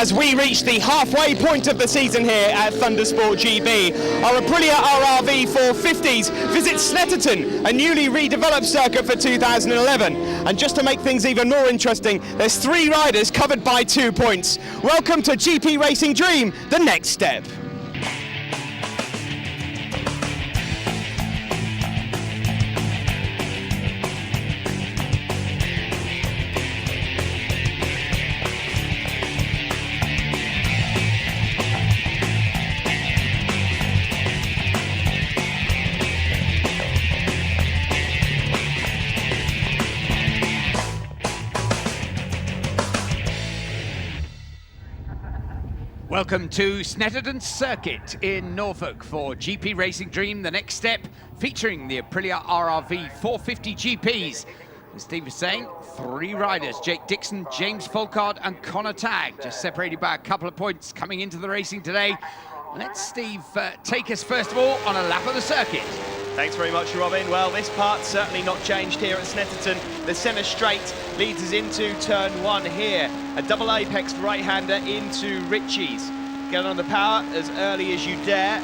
as we reach the halfway point of the season here at Thundersport GB. Our Aprilia RRV 450s visit Snetterton, a newly redeveloped circuit for 2011. And just to make things even more interesting, there's 3 riders covered by 2 points. Welcome to GP Racing Dream, the next step. Welcome to Snetterton Circuit in Norfolk for GP Racing Dream, the next step, featuring the Aprilia RRV 450 GPs. As Steve was saying, 3 riders, Jake Dixon, James Folkard and Connor Tagg, just separated by a couple of points coming into the racing today. Let's, Steve, take us first of all on a lap of the circuit. Thanks very much, Robin. Well, this part's certainly not changed here at Snetterton. The centre straight leads us into turn 1 here. A double apex right-hander into Ritchie's. Get on the power as early as you dare,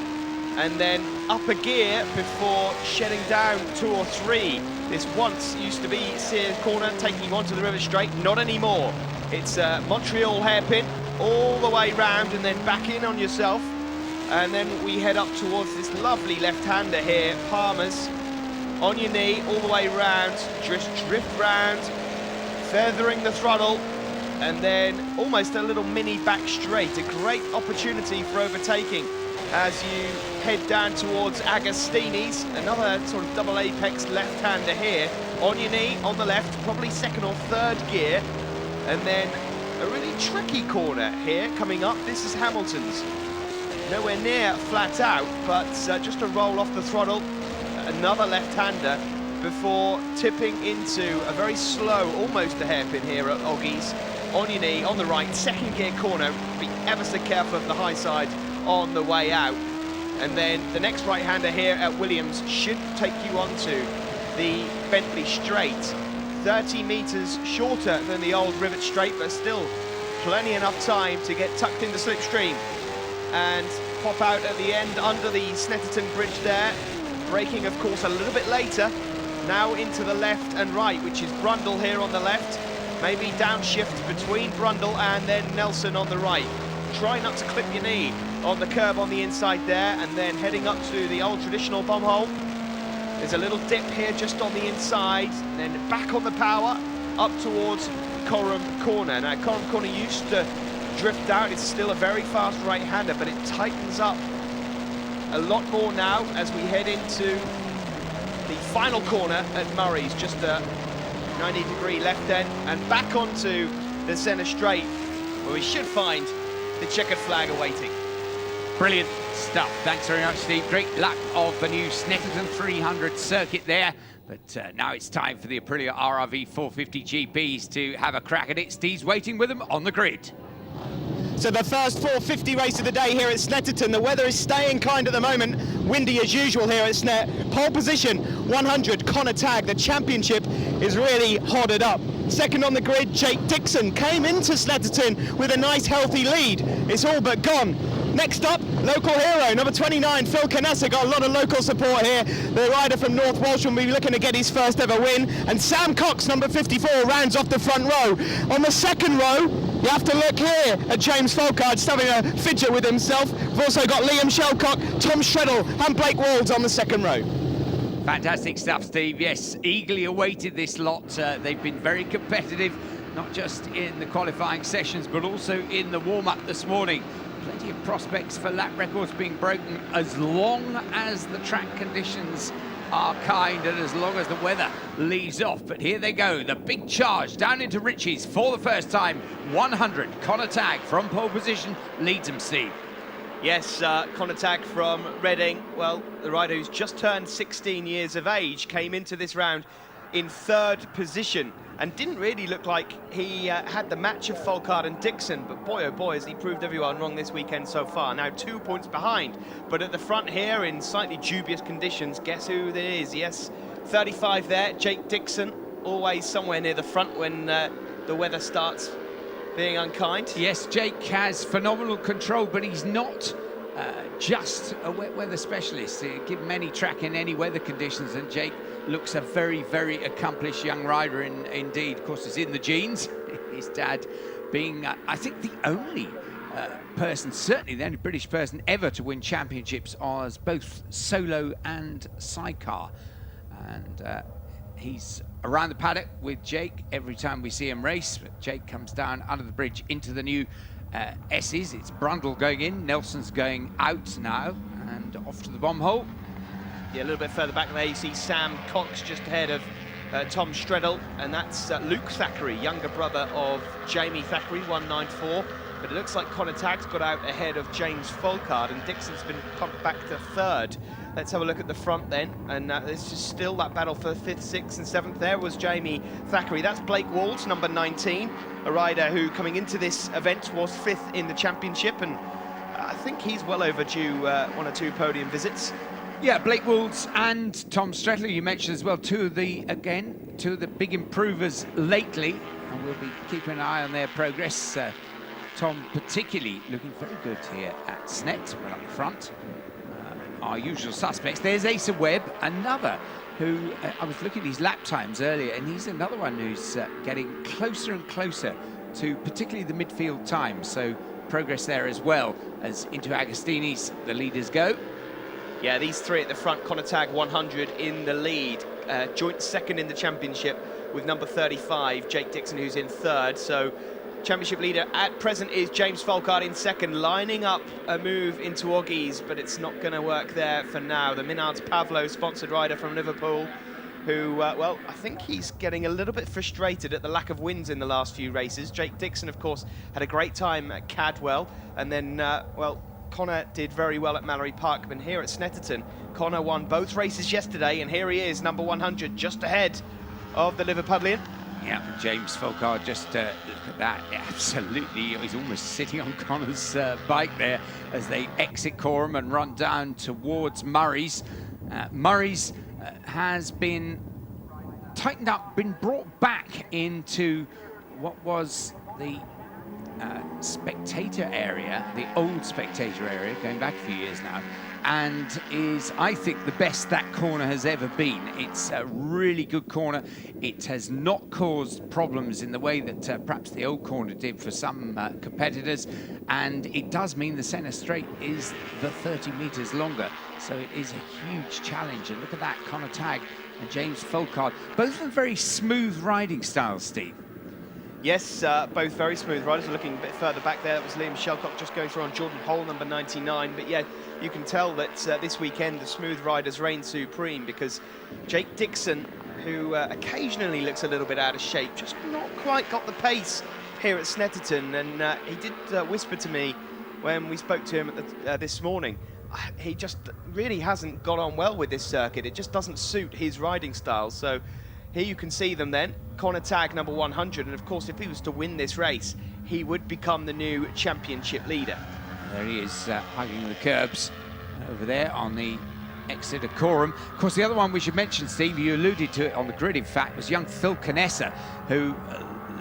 and then up a gear before shedding down 2 or 3. This once used to be Sears Corner, taking you onto the river straight, not anymore. It's Montreal hairpin all the way round and then back in on yourself. And then we head up towards this lovely left-hander here, Palmer's, on your knee, all the way round, just drift round, feathering the throttle, and then almost a little mini back straight, a great opportunity for overtaking as you head down towards Agostini's, another sort of double apex left-hander here, on your knee, on the left, probably 2nd or 3rd gear, and then a really tricky corner here coming up. This is Hamilton's. Nowhere near flat out, but just a roll off the throttle, another left-hander before tipping into a very slow, almost a hairpin here at Oggie's. On your knee, on the right, 2nd gear corner, be ever so careful of the high side on the way out. And then the next right-hander here at Williams should take you onto the Bentley straight. 30 metres shorter than the old Rivet straight, but still plenty enough time to get tucked into slipstream and pop out at the end under the Snetterton Bridge there. Braking, of course, a little bit later. Now into the left and right, which is Brundle here on the left. Maybe downshift between Brundle and then Nelson on the right. Try not to clip your knee on the curb on the inside there, and then heading up to the old traditional bomb hole. There's a little dip here just on the inside, then back on the power, up towards Coram Corner. Now, Coram Corner used to drift out. It's still a very fast right-hander, but it tightens up a lot more now as we head into the final corner at Murray's, just a 90-degree left end, and back onto the centre straight, where we should find the checkered flag awaiting. Brilliant stuff. Thanks very much, Steve. Great lap of the new Snetterton 300 circuit there. But now it's time for the Aprilia RRV 450 GPs to have a crack at it. Steve's waiting with them on the grid. So the first 450 race of the day here at Snetterton. The weather is staying kind at the moment, windy as usual here at Snet. Pole position, 100, Connor Tagg. The championship is really hodded up. 2nd on the grid, Jake Dixon came into Snetterton with a nice healthy lead. It's all but gone. Next up, local hero, number 29, Phil Canessa. Got a lot of local support here. The rider from North Walsh will be looking to get his first ever win. And Sam Cox, number 54, rounds off the front row. On the 2nd row, you have to look here at James Folkard, just having a fidget with himself. We've also got Liam Shelcock, Tom Shreddle and Blake Walls on the 2nd row. Fantastic stuff, Steve. Yes, eagerly awaited this lot. They've been very competitive, not just in the qualifying sessions, but also in the warm-up this morning. Plenty of prospects for lap records being broken as long as the track conditions are kind and as long as the weather leaves off. But here they go, the big charge down into Ritchie's for the first time. 100, Connor Tagg from pole position leads them, Steve. Yes, Connor Tagg from Reading. Well, the rider who's just turned 16 years of age came into this round in 3rd position and didn't really look like he had the match of Folkard and Dixon, but boy oh boy has he proved everyone wrong this weekend so far. Now 2 points behind, but at the front here in slightly dubious conditions, guess who it is? Yes, 35 there, Jake Dixon, always somewhere near the front when the weather starts being unkind. Yes, Jake has phenomenal control, but he's not just a wet weather specialist. Give him any track in any weather conditions, and Jake looks a very, very accomplished young rider indeed. Of course, it's in the genes. His dad being, I think, the only person, certainly the only British person ever to win championships as both solo and sidecar. And he's around the paddock with Jake every time we see him race. But Jake comes down under the bridge into the new S's. It's Brundle going in, Nelson's going out now, and off to the bomb hole. Yeah, a little bit further back there, you see Sam Cox just ahead of Tom Streddle, and that's Luke Thackeray, younger brother of Jamie Thackeray, 194. But it looks like Connor Tagg's got out ahead of James Folkard, and Dixon's been pumped back to third. Let's have a look at the front then, and there's just still that battle for 5th, 6th and 7th. There was Jamie Thackeray. That's Blake Walls, number 19, a rider who, coming into this event, was 5th in the championship, and I think he's well overdue 1 or 2 podium visits. Yeah, Blake Walls and Tom Strettler, you mentioned as well, two of the big improvers lately, and we'll be keeping an eye on their progress. Tom particularly looking very good here at Snet, well up front. Our usual suspects. There's Asa Webb, another who, I was looking at his lap times earlier, and he's another one who's getting closer and closer to particularly the midfield time. So progress there as well as into Agostini's, the leaders go. Yeah, these three at the front, Connor Tagg 100 in the lead, joint second in the championship with number 35, Jake Dixon, who's in third. So championship leader at present is James Folkard in second, lining up a move into Oggies, but it's not going to work there for now. The Minards Pavlo sponsored rider from Liverpool, who, well, I think he's getting a little bit frustrated at the lack of wins in the last few races. Jake Dixon, of course, had a great time at Cadwell, and then, well, Connor did very well at Mallory Park, but here at Snetterton, Connor won both races yesterday, and here he is, number 100, just ahead of the Liverpudlian. Yeah, James Folkard, just look at that, absolutely, he's almost sitting on Connor's bike there as they exit Coram and run down towards Murray's. Murray's has been tightened up, been brought back into what was the spectator area, the old spectator area, going back a few years now, and is, I think, the best that corner has ever been. It's a really good corner. It has not caused problems in the way that perhaps the old corner did for some competitors, and it does mean the centre straight is the 30 metres longer, so it is a huge challenge. And look at that, Connor Tagg and James Folkard, both of them very smooth riding styles, Steve. Yes, both very smooth riders. Looking a bit further back there, that was Liam Shelcock just going through on Jordan Hole, number 99. But yeah, you can tell that this weekend the smooth riders reign supreme, because Jake Dixon, who occasionally looks a little bit out of shape, just not quite got the pace here at Snetterton. And he did whisper to me when we spoke to him at this morning, he just really hasn't got on well with this circuit. It just doesn't suit his riding style. So here you can see them then. Connor Tagg, number 100, and of course if he was to win this race, he would become the new championship leader. There he is, hugging the curbs over there on the exit of Coram. Of course, the other one we should mention, Steve, you alluded to it on the grid, in fact, was young Phil Canessa, who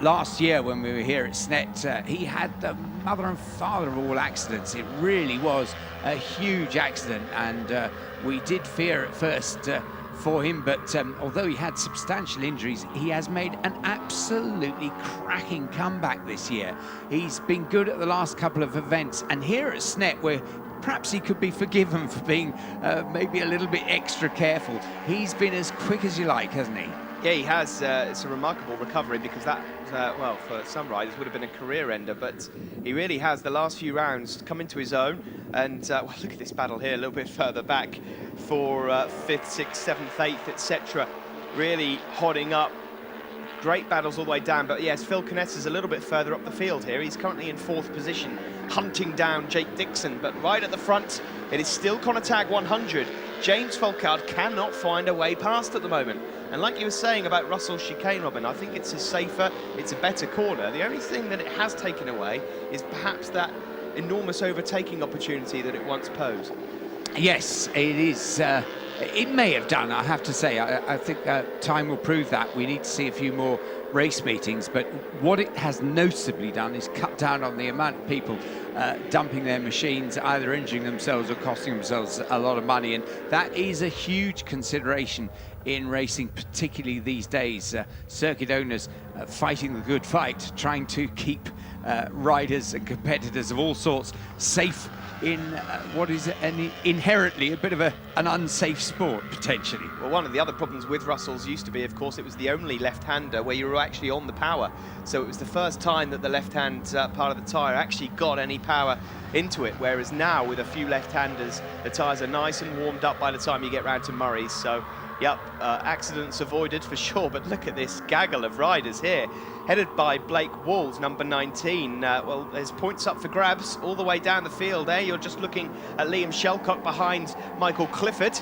last year when we were here at Snet, he had the mother and father of all accidents. It really was a huge accident, and we did fear at first for him, but although he had substantial injuries, he has made an absolutely cracking comeback this year. He's been good at the last couple of events, and here at Snet, where perhaps he could be forgiven for being maybe a little bit extra careful, he's been as quick as you like, hasn't he? Yeah, he has. It's a remarkable recovery, because that, well, for some riders would have been a career ender, but he really has, the last few rounds, come into his own. And well, look at this battle here a little bit further back for 5th, 6th, 7th, 8th, etc. Really hodding up. Great battles all the way down, but yes, Phil Canessa's a little bit further up the field here. He's currently in 4th position, hunting down Jake Dixon, but right at the front, it is still Connor Tagg 100. James Folkard cannot find a way past at the moment. And like you were saying about Russell's chicane, Robin, I think it's a safer, it's a better corner. The only thing that it has taken away is perhaps that enormous overtaking opportunity that it once posed. Yes, it is. It may have done, I have to say. I think time will prove that. We need to see a few more race meetings, but what it has noticeably done is cut down on the amount of people dumping their machines, either injuring themselves or costing themselves a lot of money, and that is a huge consideration in racing, particularly these days. Circuit owners fighting the good fight, trying to keep riders and competitors of all sorts safe in what is inherently a bit of an unsafe sport, potentially. Well, one of the other problems with Russell's used to be, of course, it was the only left-hander where you were actually on the power. So it was the first time that the left-hand part of the tyre actually got any power into it, whereas now, with a few left-handers, the tyres are nice and warmed up by the time you get round to Murray's. So, yep, accidents avoided for sure, but look at this gaggle of riders here, headed by Blake Walls, number 19. Well, there's points up for grabs all the way down the field there. You're just looking at Liam Shelcock behind Michael Clifford.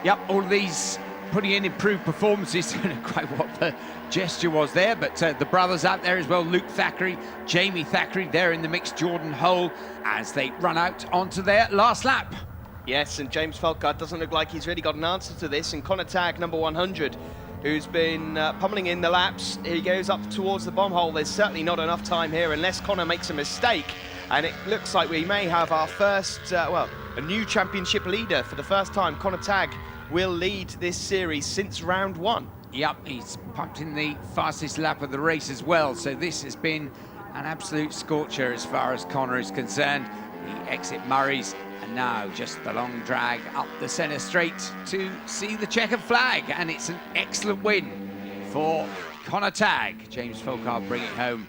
Yep, all of these putting in improved performances. I don't know quite what the gesture was there, but the brothers out there as well, Luke Thackeray, Jamie Thackeray, they're in the mix, Jordan Hole, as they run out onto their last lap. Yes, and James Folkard doesn't look like he's really got an answer to this, and Connor Tagg, number 100, who's been pummeling in the laps. He goes up towards the bomb hole. There's certainly not enough time here unless Connor makes a mistake, and it looks like we may have our first, well, a new championship leader for the first time. Connor Tagg will lead this series since round 1. Yep, he's pumped in the fastest lap of the race as well, so this has been an absolute scorcher as far as Connor is concerned. The exit Murray's, and now just the long drag up the centre straight to see the checkered flag, and it's an excellent win for Connor Tagg. James Folkard bringing it home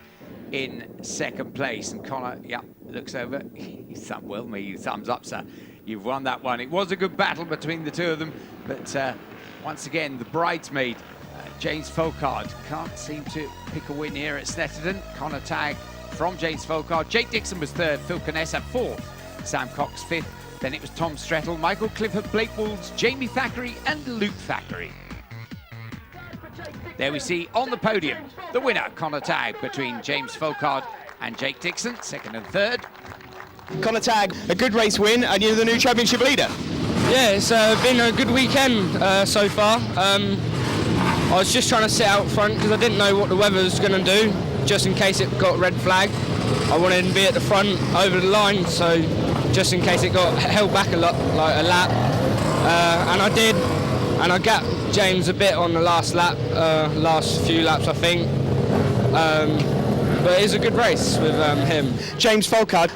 in second place, and Connor, yeah, looks over. You thumbs up, sir. You've won that one. It was a good battle between the two of them, but once again, the bridesmaid, James Folkard, can't seem to pick a win here at Snetterton. Connor Tagg from James Folkard. Jake Dixon was third, Phil Canessa fourth, Sam Cox fifth. Then it was Tom Strettle, Michael Clifford, Blake Walls, Jamie Thackeray and Luke Thackeray. There we see on the podium the winner, Connor Tagg, between James Folkard and Jake Dixon, second and third. Connor Tagg, a good race win, and you're the new championship leader. Yeah, it's been a good weekend so far. I was just trying to sit out front because I didn't know what the weather was going to do, just in case it got red flag. I wanted to be at the front over the line, so just in case it got held back a lot, like a lap. And I did, and I gapped James a bit on the last lap, last few laps I think. But it's a good race with him. James Folkard,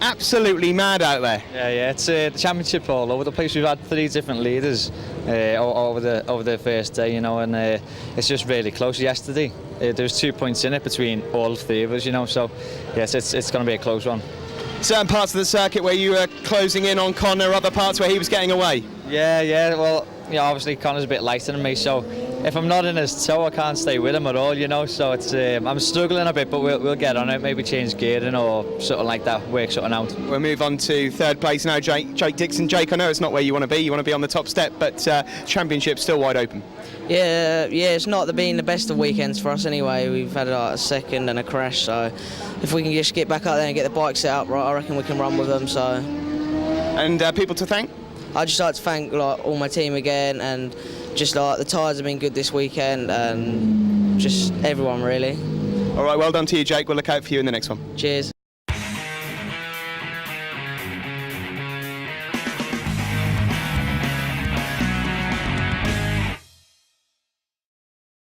absolutely mad out there. Yeah, it's the championship all over the place. We've had 3 different leaders over the first day, you know, and it's just really close. Yesterday, there was 2 points in it between all 3 of us, you know, so yes, it's going to be a close one. Certain parts of the circuit where you were closing in on Connor, other parts where he was getting away. Yeah, well, yeah, obviously Connor's a bit lighter than me, so if I'm not in his toe, I can't stay with him at all, you know, so it's I'm struggling a bit, but we'll get on it, maybe change gearing or something like that, work something out. We'll move on to third place now, Jake Dixon. Jake, I know it's not where you want to be on the top step, but championship's still wide open. Yeah, it's not been the best of weekends for us anyway. We've had a second and a crash, so if we can just get back up there and get the bike set up right, I reckon we can run with them. So. And people to thank? I'd just like to thank all my team again, and just the tyres have been good this weekend, and just everyone really. All right, well done to you, Jake. We'll look out for you in the next one. Cheers.